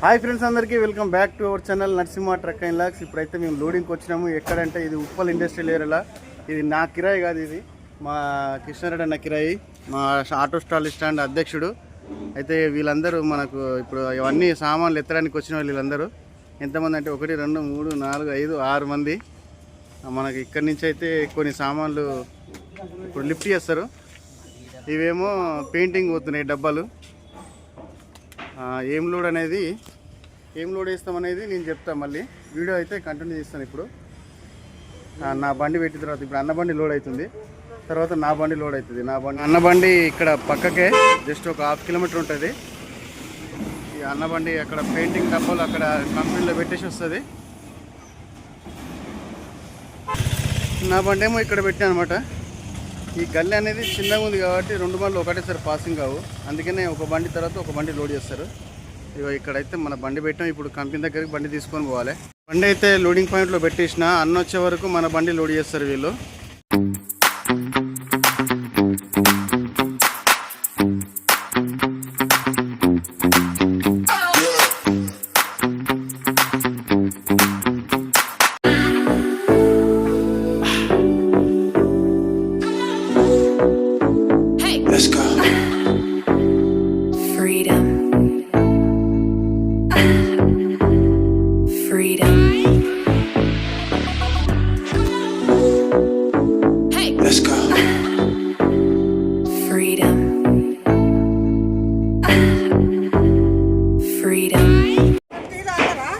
Hi friends, అందరికీ welcome back to our channel Narasimha truck and lakhs. ఇప్పుడైతే మేము లోడింగ్కి వచ్చినాము. ఎక్కడంటే ఇది ఉప్పల్ ఇండస్ట్రియల్ ఏరియాలో. ఇది నా కిరాయి కాదు, ఇది మా కృష్ణారెడ్డి అన్న కిరాయి, మా ఆటో స్టాండ్ అధ్యక్షుడు. అయితే వీళ్ళందరూ మనకు ఇప్పుడు ఇవన్నీ సామాన్లు ఎత్తడానికి వచ్చిన వీళ్ళందరూ ఎంతమంది అంటే 1 2 3 4 5 6 మంది. మనకి ఇక్కడి నుంచి అయితే కొన్ని సామాన్లు ఇప్పుడు లిఫ్ట్ చేస్తారు. ఇవేమో పెయింటింగ్ పోతున్నాయి డబ్బాలు. ఏం లోడ్ వేస్తామనేది నేను చెప్తాను. మళ్ళీ వీడియో అయితే కంటిన్యూ చేస్తాను. ఇప్పుడు నా బండి పెట్టిన తర్వాత ఇప్పుడు అన్న బండి లోడ్ అవుతుంది, తర్వాత నా బండి లోడ్ అవుతుంది. అన్న బండి ఇక్కడ పక్కకే జస్ట్ ఒక 1/2 కిలోమీటర్ ఉంటుంది. ఈ అన్న బండి అక్కడ పెయింటింగ్ డబ్బాలు అక్కడ కంపెనీలో పెట్టేసి వస్తుంది. నా బండి ఏమో ఇక్కడ పెట్టాను అనమాట. ఈ గల్లీ అనేది చిన్నగా ఉంది కాబట్టి 2 బండ్లు ఒకటేసారి పాసింగ్ కావు, అందుకనే ఒక బండి తర్వాత ఒక బండి లోడ్ చేస్తారు. ఇక ఇక్కడైతే మన బండి పెట్టాం. ఇప్పుడు కంపెనీ దగ్గరికి బండి తీసుకొని పోవాలి. బండి అయితే లోడింగ్ పాయింట్లో పెట్టేసిన, అన్న వచ్చే వరకు మన బండి లోడ్ చేస్తారు వీళ్ళు.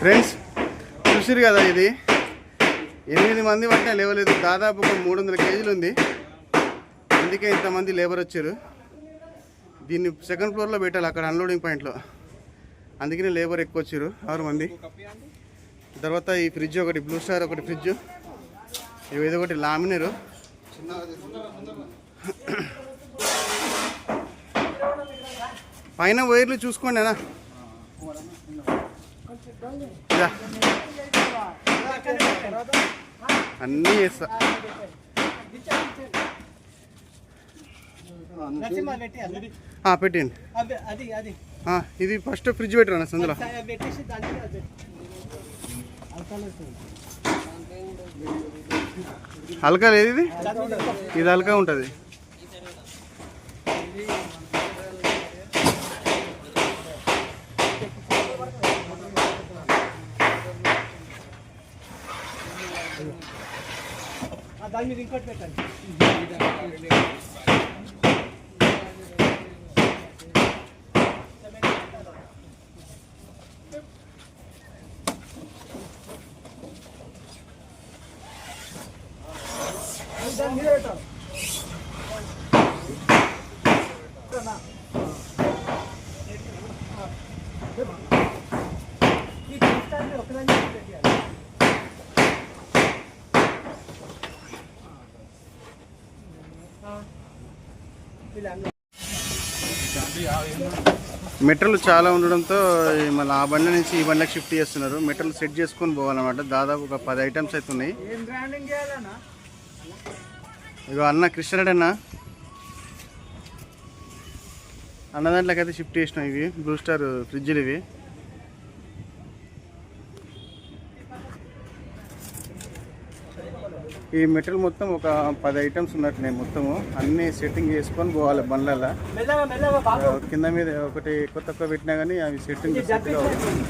ఫ్రెండ్స్ చూసిరు కదా, ఇది 8 మంది పట్టినా లేవలేదు. దాదాపు ఒక 300 కేజీలు ఉంది. అందుకే ఇంతమంది లేబర్ వచ్చారు. దీన్ని సెకండ్ ఫ్లోర్లో పెట్టాలి, అక్కడ అన్లోడింగ్ పాయింట్లో. అందుకనే లేబర్ ఎక్కువ వచ్చారు, 6 మంది. తర్వాత ఈ ఫ్రిడ్జ్ ఒకటి, బ్లూ స్టార్ ఒకటి ఫ్రిడ్జ్, ఇదొకటి లామినేరు. పైన వైర్లు చూసుకోండి అన్న. అన్నీ చేస్తా. పెట్టండి. ఇది ఫస్ట్ ఫ్రిడ్జ్ పెట్టరా సందులో. హల్కా లేదు, ఇది హల్కా ఉంటుంది. దాని మీద ఇంకోటి పెట్టండి. దాని మీద పెట్టాలి. మెటీరియల్ చాలా ఉండడంతో మళ్ళీ ఆ బండి నుంచి ఈ బండికి షిఫ్ట్ చేస్తున్నారు. మెటీరియల్ సెట్ చేసుకొని పోవాలన్నమాట. దాదాపు ఒక 10 ఐటమ్స్ అయితే ఉన్నాయి. ఇగో అన్న కృష్ణారెడ్డి అన్న దాంట్లోకి అయితే షిఫ్ట్ చేసినాం. ఇవి బ్లూ స్టార్ ఫ్రిడ్జ్లు. ఇవి ఈ మెటీరియల్ మొత్తం ఒక 10 ఐటమ్స్ ఉన్నట్టున్నాయి. మొత్తము అన్నీ సెట్టింగ్ చేసుకొని పోవాలి బండ్లలో. కింద మీద ఒకటి ఎక్కువ తక్కువ పెట్టినా కానీ అవి సెట్టింగ్ సెట్గా అవుతుంది.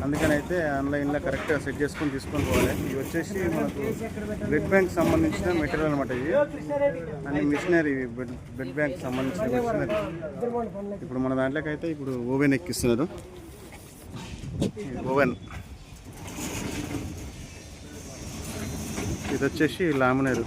అందుకని అయితే ఆన్లైన్లో కరెక్ట్గా సెట్ చేసుకొని తీసుకొని పోవాలి. ఇవి వచ్చేసి మనకు బ్లడ్ బ్యాంక్ సంబంధించిన మెటీరియల్ అనమాట. ఇవి అన్ని మిషనరీ, బ్లడ్ బ్యాంక్ సంబంధించిన మిషనరీ. ఇప్పుడు మన దాంట్లోకి అయితే ఇప్పుడు ఓవెన్ ఎక్కిస్తున్నారు. ఓవెన్ ఇది వచ్చేసి లామినేరు.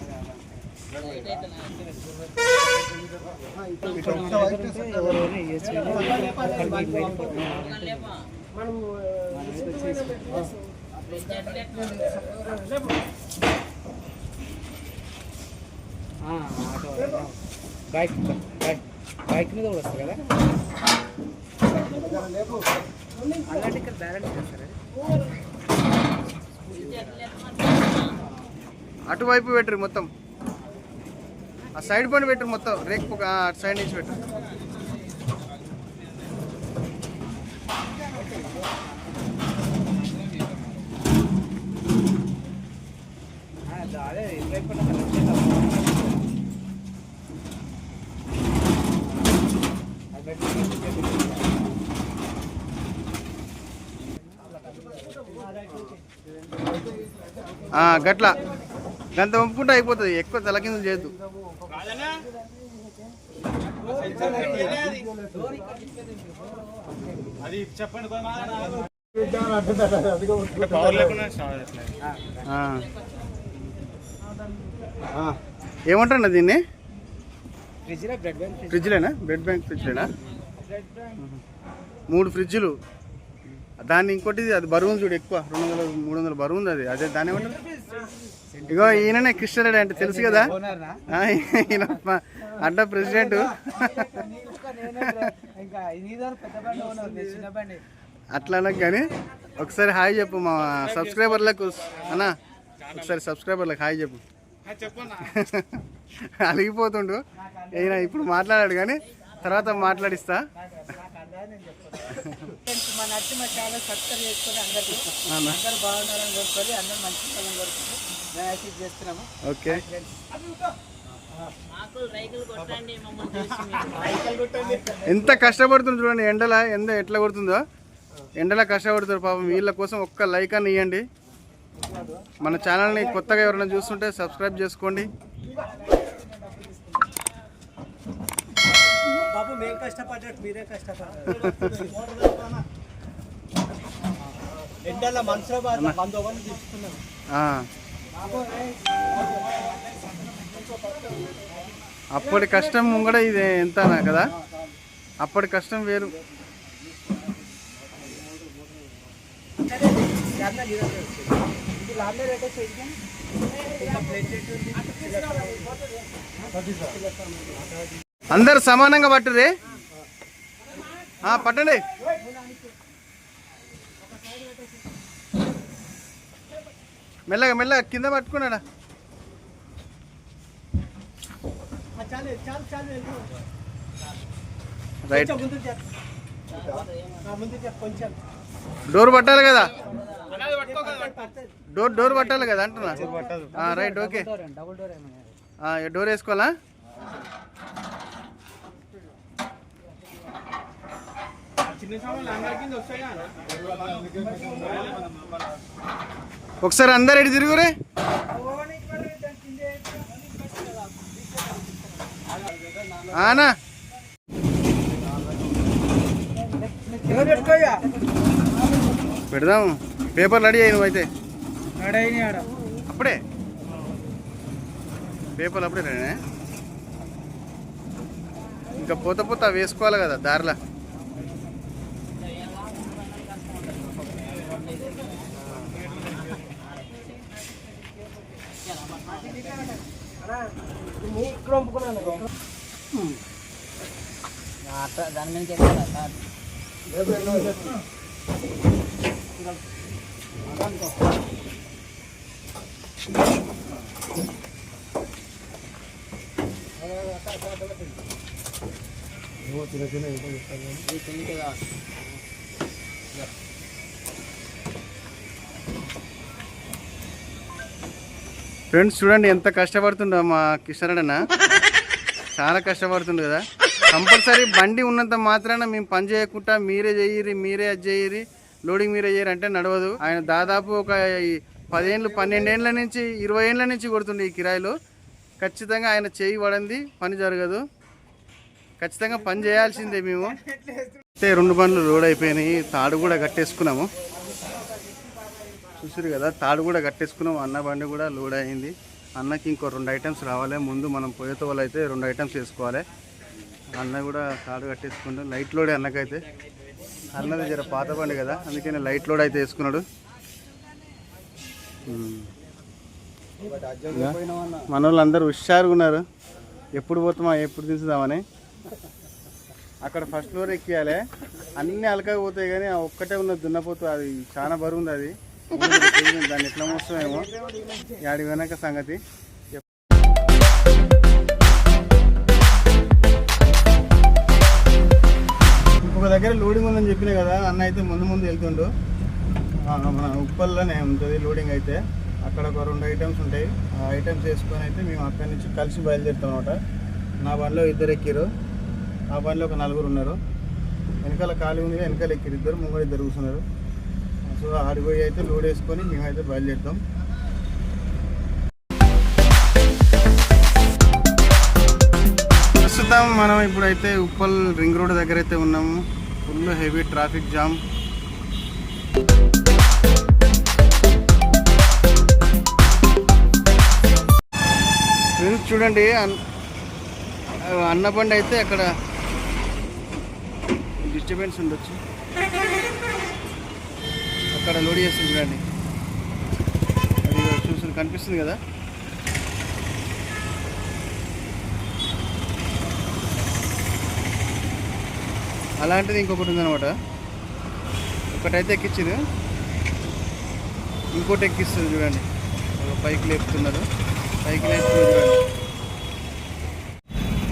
బైక్ మీద కూడా వస్తుంది కదా, అలాంటి ఇక్కడ బ్యాలెన్స్ చేస్తారా? అటువైపు పెట్టరు మొత్తం, ఆ సైడ్ పని పెట్టరు మొత్తం, రేక్ అటు సైడ్ నుంచి పెట్టరు. గట్ల గంత వంపుకుంటే అయిపోతుంది, ఎక్కువ తల కింద చేయొద్దు. అది చెప్పండి ఏమంటాడు దీన్ని? ఫ్రిడ్జ్ ఫ్రిడ్జ్లేనా? బ్రెడ్ బ్యాంక్ ఫ్రిడ్జ్లేనా? 3 ఫ్రిడ్జ్లు. దాన్ని ఇంకోటి అది బరువు ఉంది చూడు, ఎక్కువ 200-300 బరువు ఉంది. అదే దాన్ని ఏమంటారు? ఇగో ఈయననే కృష్ణారెడ్డి అంటే తెలుసు కదా, ఈయన అడ్డా ప్రెసిడెంట్. అట్లా కానీ ఒకసారి హాయ్ చెప్పు మా సబ్స్క్రైబర్లకు అన్నా, ఒకసారి సబ్స్క్రైబర్లకు హాయ్ చెప్పు. అలిగిపోతుండు ఈయన, ఇప్పుడు మాట్లాడాడు కానీ తర్వాత మాట్లాడిస్తా. ఓకే, ఎంత కష్టపడుతుంది చూడండి, ఎట్లా కొడుతుందో. ఎండలా కష్టపడుతారు పాపం. వీళ్ళ కోసం ఒక్క లైక్ అని ఇవ్వండి. మన ఛానల్ని కొత్తగా ఎవరైనా చూస్తుంటే సబ్స్క్రైబ్ చేసుకోండి. అప్పటి కష్టం కూడా ఇది ఎంత కదా, అప్పటి కష్టం వేరు. అందరు సమానంగా పట్టురే, పట్టండి. మెల్లగా మెల్లగా కింద పట్టుకున్నాడా. రైట్, డోర్ పట్టాలి కదా, డోర్ పట్టాలి కదా అంటున్నా. Right, okay. డోర్ వేసుకోవాలా? ఒకసారి అందరు ఎటు తిరుగురే. ఆనా పెడదాం. పేపర్ రెడీ అయ్యి నువ్వైతే అప్పుడే పేపర్లు అప్పుడే రెడీ. ఇంకా పోత వేసుకోవాలి కదా దారిలా. దాని మీద ఫ్రెండ్స్ చూడండి ఎంత కష్టపడుతుండో మా కిషోరన్న. చాలా కష్టపడుతుండు కదా. కంపల్సరీ బండి ఉన్నంత మాత్రాన మేము పని చేయకుండా మీరే చెయ్యిరి, మీరే అది చెయ్యిరి, లోడింగ్ మీరే చేయరు అంటే నడవదు. ఆయన దాదాపు ఒక 10 ఏళ్ళు 12 ఏళ్ళ నుంచి 20 ఏళ్ళ నుంచి కొడుతుండే ఈ కిరాయిలు. ఖచ్చితంగా ఆయన చేయి పడింది పని జరగదు, ఖచ్చితంగా పని చేయాల్సిందే. మేము అయితే 2 బండ్లు లోడ్ అయిపోయినాయి, తాడు కూడా కట్టేసుకున్నాము. చూసారు కదా, తాడు కూడా కట్టేసుకున్నాము. అన్న బండి కూడా లోడ్ అయింది. అన్నకి ఇంకో 2 ఐటమ్స్ రావాలి. ముందు మనం పోయేతో వాళ్ళు అయితే 2 ఐటమ్స్ వేసుకోవాలి. అన్న కూడా తాడు కట్టేసుకుంటాం. లైట్ లోడే అన్నకైతే. అన్నది జర పాత బండి కదా, అందుకని లైట్ లోడ్ అయితే వేసుకున్నాడు. మన వాళ్ళు అందరూ హుషారుగా ఉన్నారు. ఎప్పుడు పోతామా, ఎప్పుడు దించుదామని. అక్కడ ఫస్ట్ ఫ్లోర్ ఎక్కియాలి. అన్నీ అలకగా పోతాయి కానీ ఆ ఒక్కటే ఉన్న దున్నపోతు, అది చాలా బరువు ఉంది. అది దాన్ని ఎట్లా మోస్తామేమో, యాడి వెనక సంగతి. ఇంకొక దగ్గర లోడింగ్ ఉందని చెప్పినా కదా, అన్న అయితే ముందు వెళ్తుండు. మన ఉప్పల్లోనే ఉంటుంది లోడింగ్ అయితే. అక్కడ ఒక 2 ఐటమ్స్ ఉంటాయి. ఆ ఐటమ్స్ వేసుకొని అయితే మేము అక్కడి నుంచి కలిసి బయలుదేరుతాం అనమాట. నా బండిలో 2 ఎక్కిరు. ఆ బండిలో ఒక 4 ఉన్నారు. వెనకాల ఖాళీ ఉంది, వెనకాల ఇద్దరు ముంగడు ఇద్దరు కూర్చున్నారు. సో ఆడిపోయి అయితే లోడ్ వేసుకొని మేమైతే బయలుదేరుతాం. ప్రస్తుతం మనం ఇప్పుడైతే ఉప్పల్ రింగ్ రోడ్ దగ్గర అయితే ఉన్నాము. Full heavy traffic jam. Friends చూడండి, అన్నబండి అయితే అక్కడ డిస్టర్బెన్స్ ఉండొచ్చు, అక్కడ లోడ్ చేస్తుంది చూడండి. అది చూసి కనిపిస్తుంది కదా. అలాంటిది ఇంకొకటి ఉందన్నమాట. ఒకటైతే ఎక్కించింది, ఇంకోటి ఎక్కిస్తుంది చూడండి. పైకి లేపుతున్నారు, పైకి లేపుతున్నారు చూడండి.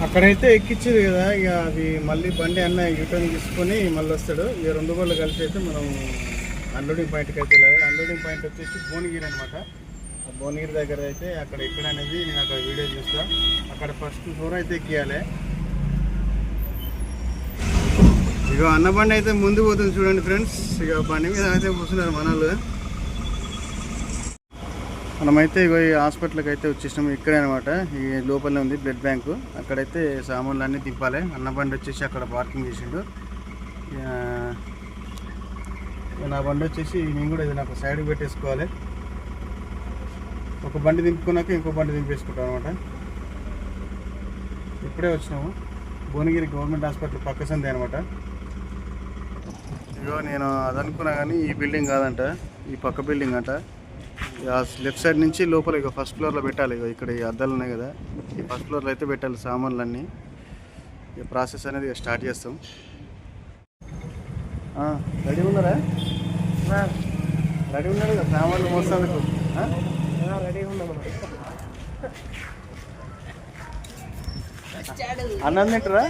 అక్కడైతే ఎక్కించింది కదా, ఇక అది మళ్ళీ బండి అన్న యూటర్న్ తీసుకొని మళ్ళీ వస్తాడు. ఇక 2 బళ్ళు కలిసి అయితే మనం అన్లోడింగ్ పాయింట్కి అయితే వెళ్ళాలి. అన్లోడింగ్ పాయింట్ వచ్చేసి భువనగిరి అనమాట. ఆ భువనగిరి దగ్గర అయితే అక్కడ ఎక్కడ అనేది నేను అక్కడ వీడియో చూస్తాను. అక్కడ ఫస్ట్ ఫ్లోర్ అయితే ఎక్కియాలి. ఇక అన్న బండి అయితే ముందు పోతుంది చూడండి ఫ్రెండ్స్. ఇక బండి మీద అయితే కూర్చున్నారు మనలు. మనమైతే ఇక ఈ హాస్పిటల్కి అయితే వచ్చేసినాము. ఇక్కడే అనమాట, ఈ లోపలనే ఉంది బ్లడ్ బ్యాంకు. అక్కడైతే సామాన్లు అన్నీ దింపాలి. అన్న బండి వచ్చేసి అక్కడ పార్కింగ్ చేసిండు. నా బండి వచ్చేసి నేను కూడా ఇది నాకు సైడ్కి పెట్టేసుకోవాలి. ఒక బండి దింపుకున్నాక ఇంకో బండి దింపేసుకుంటాం అనమాట. ఇప్పుడే వచ్చినాము భువనగిరి గవర్నమెంట్ హాస్పిటల్ పక్క సందే అనమాట. ఇగో నేను అదనుకున్నా కానీ ఈ బిల్డింగ్ కాదంట, ఈ పక్క బిల్డింగ్ అంట. లెఫ్ట్ సైడ్ నుంచి లోపల ఇక ఫస్ట్ ఫ్లోర్లో పెట్టాలి. ఇక ఇక్కడ ఈ అద్దాలు ఉన్నాయి కదా, ఈ ఫస్ట్ ఫ్లోర్లో అయితే పెట్టాలి సామాన్లన్నీ. ఇక ప్రాసెస్ అనేది స్టార్ట్ చేస్తాం. రెడీ ఉన్నారా? రెడీ ఉన్నారు కదా సామాన్లు మోస్తానికి. రెడీ ఉన్నాం. అన్నం తింటారా?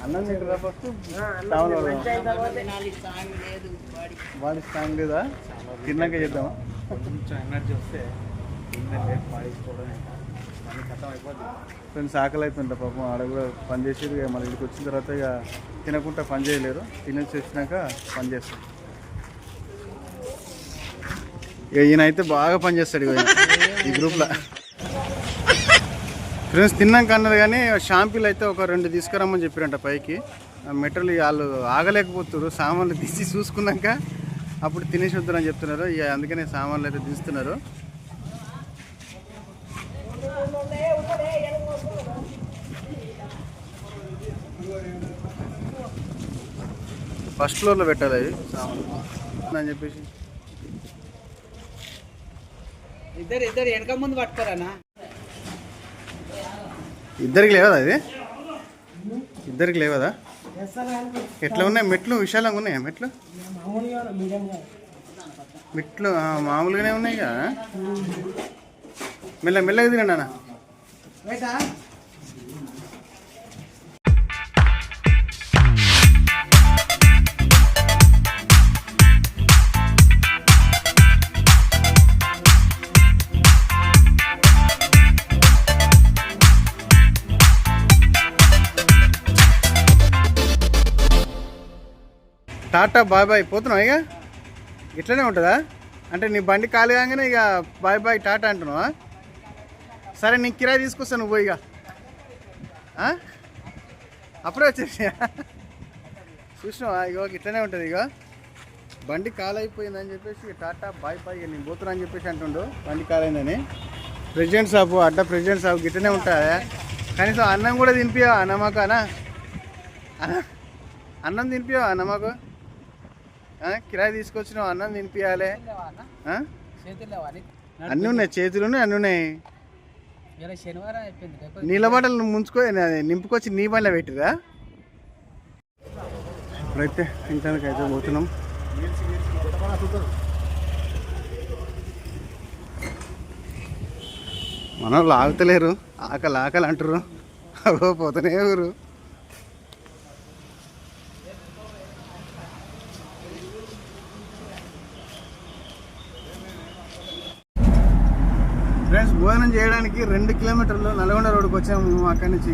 అన్నం తింటారా? ఫస్ట్ బాడీ స్ట్రాంగ్ లేదా? తిన్నాక చేద్దామా? కొంచెం ఎనర్జీ వస్తే ఫ్రెండ్స్ ఆకలి అవుతుంటా పాపం. ఆడ కూడా పని చేసేది. ఇక మన ఇక్కడికి వచ్చిన తర్వాత ఇక తినకుండా పని చేయలేరు. తినేసి వచ్చినాక పని చేస్తాం. ఇక ఈయన అయితే బాగా పని చేస్తాడు ఇక ఈ గ్రూప్లో. ఫ్రెండ్స్ తిన్నాక అన్నారు కానీ షాంపూలు అయితే ఒక 2 తీసుకురమ్మని చెప్పారంట పైకి. మెటీరియల్ వాళ్ళు ఆగలేకపోతున్నారు. సామాన్లు తీసి చూసుకున్నాక అప్పుడు తినేసి వద్దని చెప్తున్నారు. ఇక అందుకనే సామాన్లు అయితే తీస్తున్నారు. ఫస్ట్ ఫ్లోర్లో పెట్టాలి అవి సామాన్లు అని చెప్పేసి. ఇద్దరు వెనక ముందు పట్టుకోరానా? ఇద్దరికి లేవదా ఇది? ఇద్దరికి లేవదా? ఎట్లా ఉన్నాయి మెట్లు? విశాలంగా ఉన్నాయా మెట్లు? మెట్లు మామూలుగానే ఉన్నాయి కదా. మెల్లగా తినండి అన్న. టాటా బాయ్ బాయ్ పోతున్నావు. ఇక ఇట్లనే ఉంటుందా? అంటే నీ బండి ఖాళీ కాగానే ఇక బాయ్ బాయ్ టాటా అంటున్నావా? సరే నీకు కిరాయి తీసుకొస్తాను నువ్వు. ఇక అప్పుడే వచ్చేసి చూసినావా? ఇగో ఇట్లనే ఉంటుంది. ఇక బండి ఖాళీ అయిపోయిందని చెప్పేసి టాటా బాయ్ బాయ్ నేను పోతున్నా అని చెప్పేసి అంటుండు. బండి ఖాళీ ప్రెసిడెంట్ షాపు అడ్డ ప్రెసిడెంట్ షాపు గిట్టనే ఉంటాయా? కనీసం అన్నం కూడా తినిపియా అన్న మాకు? అన్నం తినిపియా అన్న మాకు? కిరాయి తీసుకొచ్చినావు, అన్నం తినిపించాలి. అన్నీ ఉన్నాయి, చేతులు ఉన్నాయి, అన్నీ ఉన్నాయి. నీళ్ళ బాటలు నింపుకొచ్చి నీ బండిలో పెట్టిరా? ఇప్పుడైతే ఇంటానికి అయితే పోతున్నాం. మన వాళ్ళు ఆగుతలేరు, ఆకలి అంటారు. అవో పోతనే ఊరు. ఫ్రెండ్స్ భోజనం చేయడానికి 2 కిలోమీటర్లు నల్గొండ రోడ్డుకి వచ్చాము మేము. అక్కడి నుంచి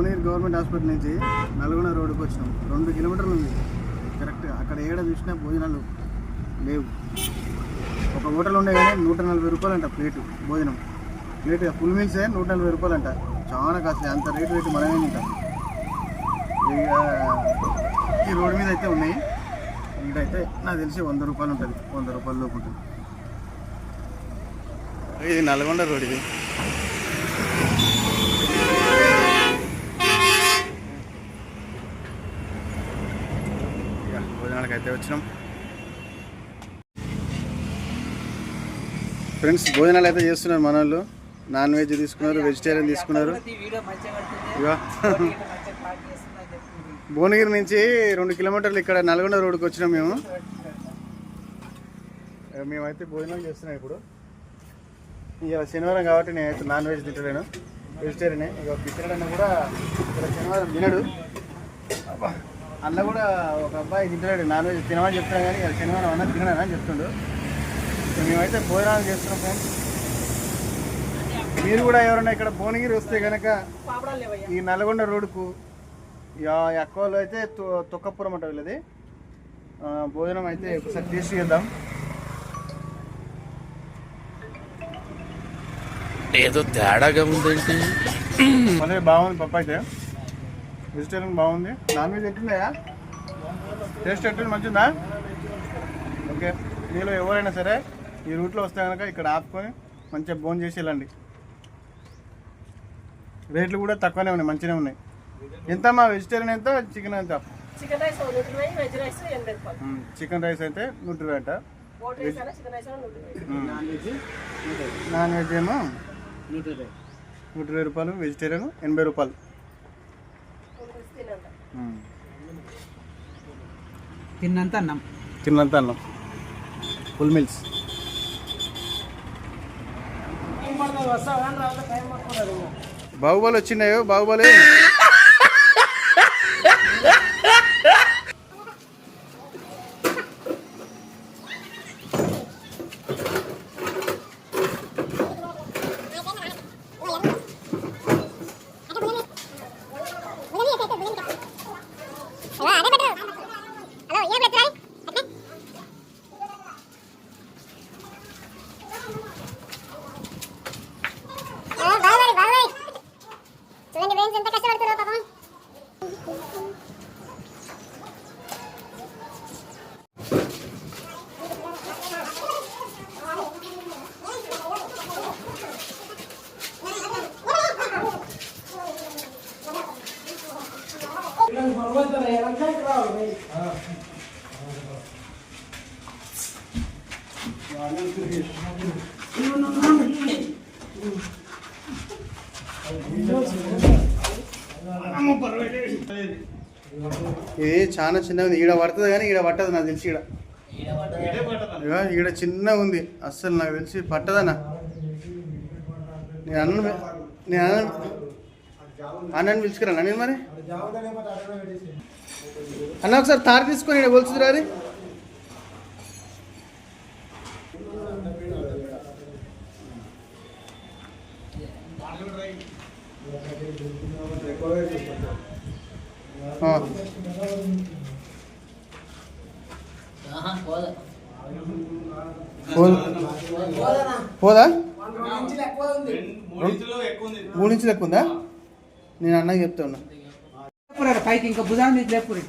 భువనగిరి గవర్నమెంట్ హాస్పిటల్ నుంచి నల్గొండ రోడ్డుకి వచ్చినాం. 2 కిలోమీటర్లు ఉంది కరెక్ట్గా. అక్కడ ఏడ చూసినా భోజనాలు లేవు. ఒక హోటల్ ఉండే కానీ 140 రూపాయలు అంట ప్లేటు భోజనం. ప్లేట్ ఫుల్ మీల్సే 140 రూపాయలు అంట. చాలా కాస్ట్లీ. అంత రేటు పెట్టి మనమే తింటాం. ఇక ఈ రోడ్డు మీద అయితే ఉన్నాయి. ఇక్కడైతే నాకు తెలిసి 100 రూపాయలు ఉంటుంది. 100 రూపాయల లోపు ఉంటుంది. ఇది నల్గొండ రోడ్. ఇది భోజనాలకు అయితే వచ్చినాం ఫ్రెండ్స్. భోజనాలు అయితే చేస్తున్నారు మన వాళ్ళు. నాన్ వెజ్ తీసుకున్నారు, వెజిటేరియన్ తీసుకున్నారు. ఇక భువనగిరి నుంచి 2 కిలోమీటర్లు ఇక్కడ నల్గొండ రోడ్డుకి వచ్చినాం మేము. మేమైతే భోజనాలు చేస్తున్నాం ఇప్పుడు. ఇక శనివారం కాబట్టి నేనైతే నాన్ వెజ్ తింటలేను, వెజిటేరియనే. ఇక కిషనరన్న కూడా ఇక్కడ శనివారం తినడు. అన్న కూడా ఒక అబ్బాయి తింటలేడు, నాన్ వెజ్ తినమని చెప్తున్నాను కానీ ఇక శనివారం అన్న తినడని చెప్తుండు. మేమైతే భోజనాలు చేస్తున్నాం ఫ్రెండ్స్. మీరు కూడా ఎవరైనా ఇక్కడ భువనగిరి వస్తే కనుక ఈ నల్గొండ రోడ్డుకు ఎక్కువలో అయితే తొక్కపురం అంట వీళ్ళది. భోజనం అయితే ఒకసారి టేస్ట్ చేద్దాం. ఏదో తేడాగా ఉందండి. మళ్ళీ బాగుంది. పప్పు అయితే వెజిటేరియన్ బాగుంది. Non veg ఎట్టుందా? టేస్ట్ ఎట్టుంది? మంచిదా? ఓకే. మీలో ఎవరైనా సరే ఈ రూట్లో వస్తే కనుక ఇక్కడ ఆపుకొని మంచిగా భోజనం చేసి వెళ్ళండి. రేట్లు కూడా తక్కువనే ఉన్నాయి, మంచిగానే ఉన్నాయి. ఎంత మా వెజిటేరియన్ ఎంత, చికెన్ ఎంత? చికెన్ రైస్ అయితే 120 అంట. నాన్ వెజ్ ఏమో 120 రూపాయలు, వెజిటేరియన్ 80 రూపాయలు. తిన్నంత అన్నం ఫుల్ మీల్స్. బాహుబలి వచ్చినాయో? బాహుబలి ఇది చాలా చిన్నగా ఉంది. ఈడ పడుతుంది కానీ ఈడ పట్టదు నాకు తెలిసి. ఈడ చిన్నగా ఉంది. అస్సలు నాకు తెలిసి పట్టదన్నా. నేను అన్నని పిలుచుకురాను నేను. మరి అన్న ఒకసారి తారు తీసుకొని ఈడ కొలుచుదురా. అది పోదా? 3 ఇంచులు ఎక్కువ ఉందా? నేను అన్నకి చెప్తా ఉన్నా. పైకి ఇంకా భుజాన్ని లేపురి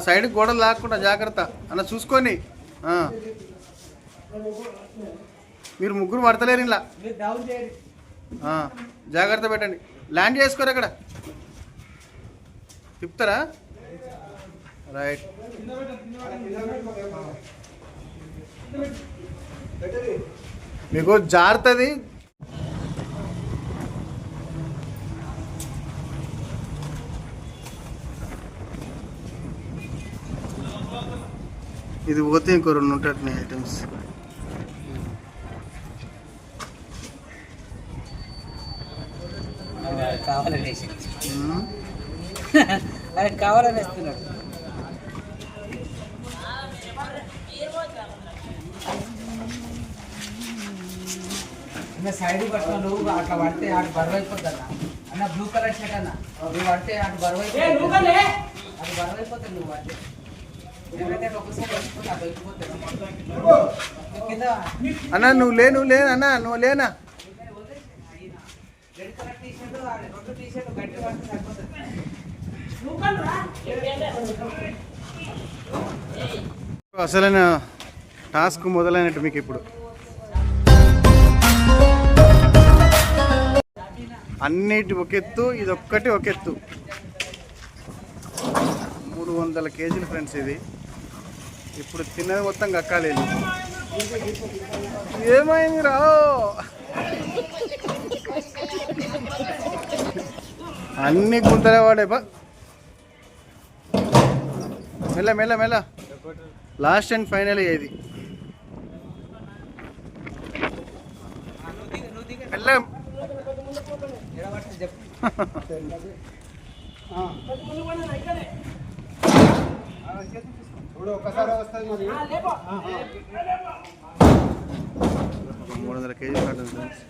సైడ్ గోడలు లాక్కుండా జాగ్రత్త అన్న చూసుకొని. మీరు ముగ్గురు పడతలేరు ఇలా. జాగ్రత్త పెట్టండి. ల్యాండ్ చేసుకోరు అక్కడ. తిప్పుతారా? రైట్. మీకు జారుతుంది. ఇది పోతే ఇంకో 2 ఉంటాయి ఐటమ్స్. కావాలని కావాలని వేస్తున్నాడు. అన్న సైడ్ పట్టుకో నువ్వు అట్లా పడితే ఆడు బరువు అయిపోతుంది అన్న. అన్న బ్లూ కలర్ షర్ట్ అన్న నువ్వు పడితే ఆడు బరువు అయిపోతుంది, అది బరువు అయిపోతుంది నువ్వు పడితే. ఏమైతే ఒక్కసారి పట్టుకుని అది అయిపోతుంది కింద. అన్న నువ్వు లే అన్న నువ్వు లేనా. రెడ్ కలర్ టీ షర్ట్ రెండు టీ షర్ట్ గట్టి పడితే సరిపోతుంది. అసలైన టాస్క్ మొదలైనట్టు మీకు ఇప్పుడు. అన్నిటి ఒక ఎత్తు, ఇది ఒక్కటి ఒక ఎత్తు. 300 కేజీలు ఫ్రెండ్స్ ఇది. ఇప్పుడు తిన్నది మొత్తం కక్కాలి. ఏమైంది రా, అన్ని గుంతలే వాడే బా. మెల్ల మెల్ల మెల్ల. లాస్ట్ అండ్ ఫైనల్ ఇది. మెల్ల ఒకసారి వస్తుంది. 300 కేజీలు పడుతుంది ఫ్రెండ్స్.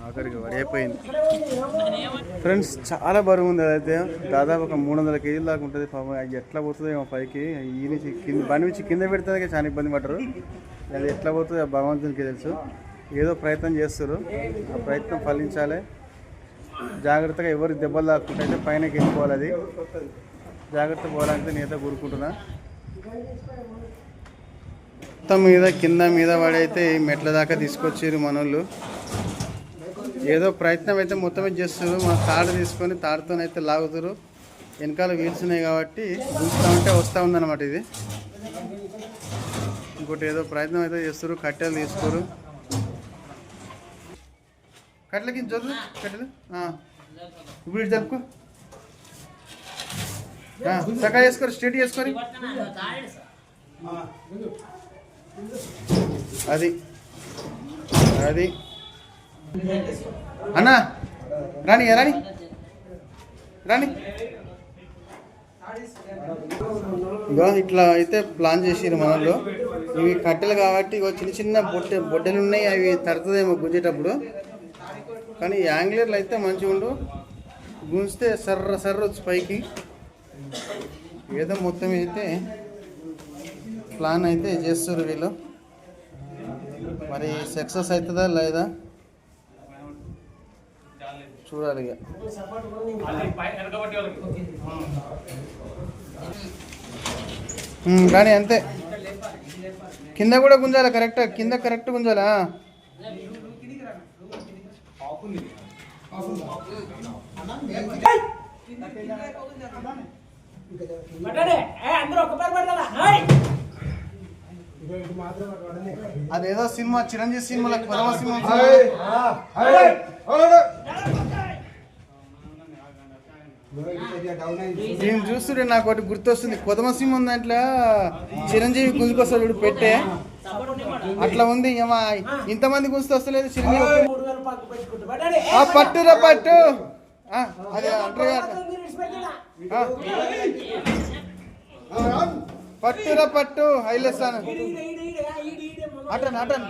ఆఖరికి వడిపోయింది ఫ్రెండ్స్. చాలా బరువు ఉంది. అదైతే దాదాపు ఒక 300 కేజీల దాకా ఉంటుంది. పాపం అది ఎట్లా పోతుందో ఏమో పైకి. ఈ నుంచి కింద బండి నుంచి కింద పెడితే చాలా ఇబ్బంది పడరు. అది ఎట్లా పోతుందో భగవంతునికి తెలుసు. ఏదో ప్రయత్నం చేస్తారు, ఆ ప్రయత్నం ఫలించాలి. జాగ్రత్తగా ఎవరికి దెబ్బలు తాకుంటే అయితే పైనకి వెళ్ళిపోవాలి. అది జాగ్రత్త పోవాలంటే నేత కూరుకుంటున్నా. మొత్తం మీద కింద మీద పడైతే మెట్ల దాకా తీసుకొచ్చారు మనోళ్ళు. ఏదో ప్రయత్నం అయితే మొత్తమే చేస్తారు. మన తాడు తీసుకొని తాడుతోనైతే లాగుతారు. వెనకాల వీల్స్ ఉన్నాయి కాబట్టి గుంజుతా ఉంటే వస్తూ ఉందన్నమాట ఇది. ఇంకోటి ఏదో ప్రయత్నం అయితే చేస్తారు. కట్టెలు తీసుకోరు. కట్టెలకి చదువు కట్టెలు ఇప్పుడు ఇటు జరుపుకో. చక్కగా చేసుకోరు, స్ట్రేట్ చేసుకొని. అది అది అన్నా రాని రాని రాని. ఇగో ఇట్లా అయితే ప్లాన్ చేసిరు మనల్లో. ఇవి కట్టెలు కాబట్టి ఇగో చిన్న చిన్న బొడ్డలు ఉన్నాయి. అవి తడుతుందేమో గుంజేటప్పుడు. కానీ యాంగ్లర్లు అయితే మంచిగా ఉండు. గుంజితే సర్ర సర్ర వచ్చి పైకి. ఏదో మొత్తం అయితే ప్లాన్ అయితే చేస్తారు వీళ్ళు. మరి సక్సెస్ అవుతుందా లేదా చూడాలి ఇక. కానీ అంతే, కింద కూడా గుంజాలి. కరెక్ట్ కింద కరెక్ట్ గుంజాలా. అదేదో సినిమా చిరంజీవి సినిమాలో కొలవ సినిమా నేను చూస్తుంటే నాకు ఒకటి గుర్తొస్తుంది. కొదమ సింహం దాంట్లో చిరంజీవి గుంజుకొస్తాడు పెట్టే అట్లా ఉంది. ఏమా ఇంతమంది గుంజుకొస్తలేదు చిరంజీవి. పట్టురా పట్టు అది అంటారు. పట్టురా పట్టు హైలేస్తాను. అటన్ అటన్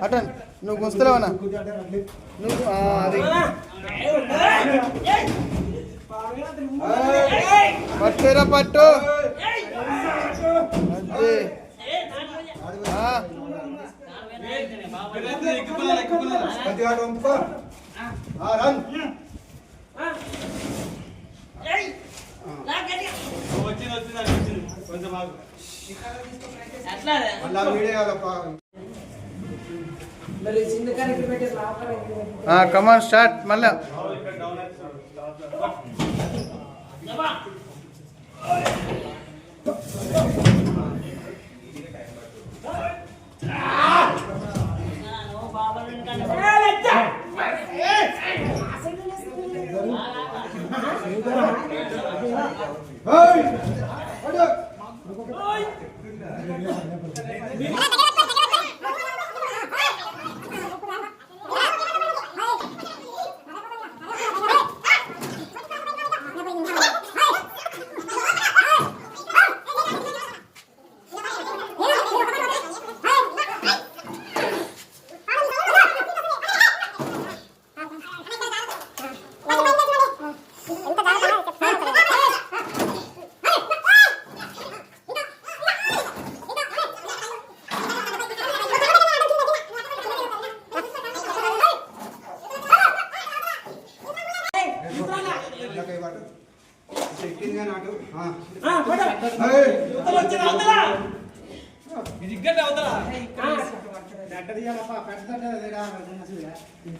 అటన్ నువ్వు గుంజుతలేవనా నువ్వు. అది పట్టురా పట్టు. కమాన్ స్టార్ట్ మళ్ళా.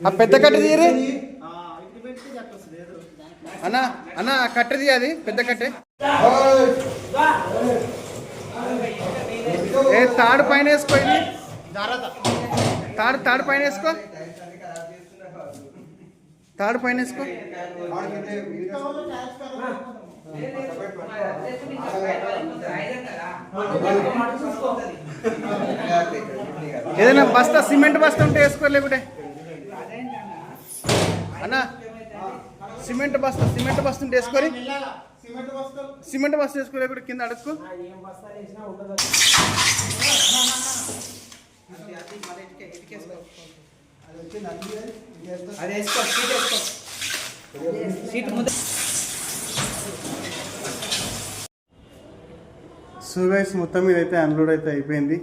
ఆ పెద్ద కట్టె తీయరు అన్న అన్న ఆ కట్టె తీయాది పెద్ద కట్టె ఏ తాడు పైన వేసుకోయింది తాడు పైన వేసుకో తాడు పైన వేసుకో ఏదైనా బస్తా సిమెంట్ బస్తా ఉంటే వేసుకోలేకుంటే అన్న సిమెంట్ బస్తా ఉంటే వేసుకొని సిమెంట్ బస్తా వేసుకోలేకుంటే కింద అడుక్కో సో గైస్ మొత్తం మీద అయితే అన్లోడ్ అయితే అయిపోయింది.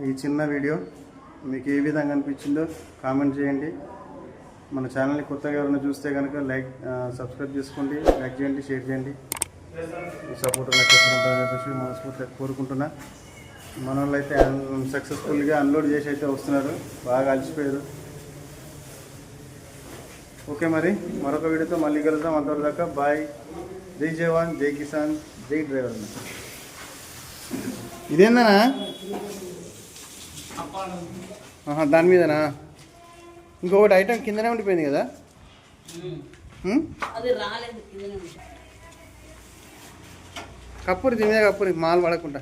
ఈ చిన్న వీడియో మీకు ఏ విధంగా అనిపించిందో కామెంట్ చేయండి. మన ఛానల్ని కొత్తగా ఎవరైనా చూస్తే కనుక సబ్స్క్రైబ్ చేసుకోండి, లైక్ చేయండి, షేర్ చేయండి. ఈ సపోర్ట్ నాకు ఉంటుందని చెప్పేసి మనస్ఫూర్తిగా కోరుకుంటున్నా. మన వాళ్ళు అయితే సక్సెస్ఫుల్గా అన్లోడ్ చేసి అయితే వస్తున్నారు, బాగా అలసిపోయారు. ఓకే, మరి మరొక వీడియోతో మళ్ళీ కలుద్దాం. అంతవరకు దాకా బాయ్. జై జవాన్, జై కిసాన్, జై డ్రైవర్. ఇదేందనా దాని మీదనా ఇంకొకటి ఐటమ్ కిందనే ఉండిపోయింది కదా. కప్పురి దీని మీద కప్పురి మాల్ పడకుండా.